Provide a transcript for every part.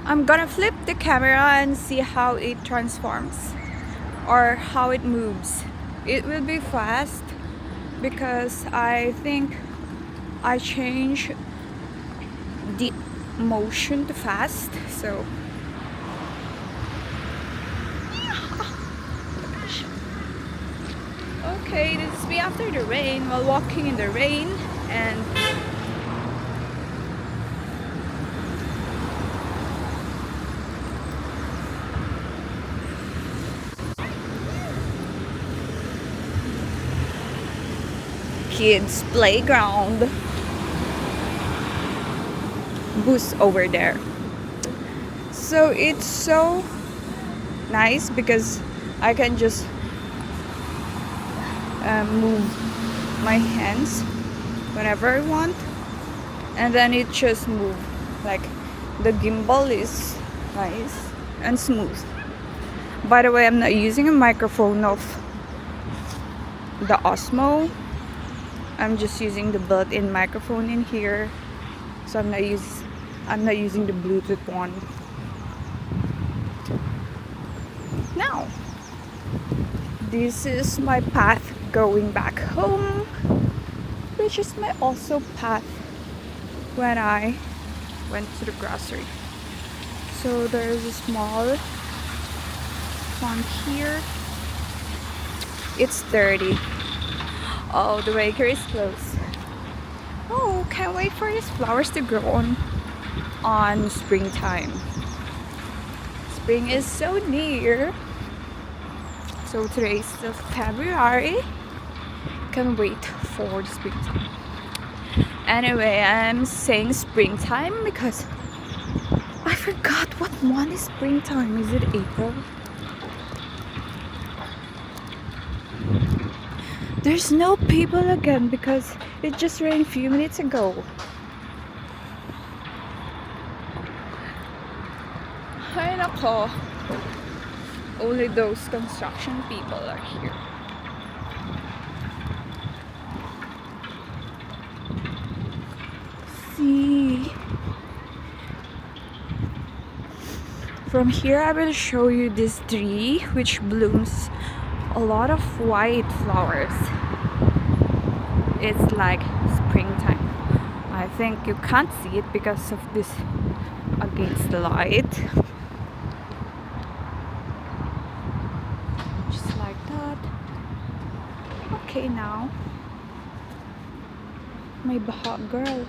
I'm gonna flip the camera and see how it transforms or how it moves. It will be fast because I think I change the motion to fast. So okay, this is me after the rain while walking in the rain, and kids playground booth over there. So it's so nice because I can just move my hands whenever I want, and then it just move. Like the gimbal is nice and smooth. By the way, I'm not using a microphone of the Osmo. I'm just using the built-in microphone in here, so I'm not using the Bluetooth one. Now, this is my path going back home, which is my also path when I went to the grocery. So there's a small pond here. It's dirty. Oh, the baker is closed. Oh, can't wait for these flowers to grow on springtime. Spring is so near. So today is still February. Can't wait for the springtime. Anyway, I'm saying springtime because I forgot what month is springtime. Is it April? There's no people again because it just rained a few minutes ago. Ay nako. Only those construction people are here. See. From here I will show you this tree which blooms a lot of white flowers. It's like springtime. I think you can't see it because of this against the light. Just like that. Okay, now my baha girl.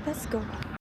Let's go.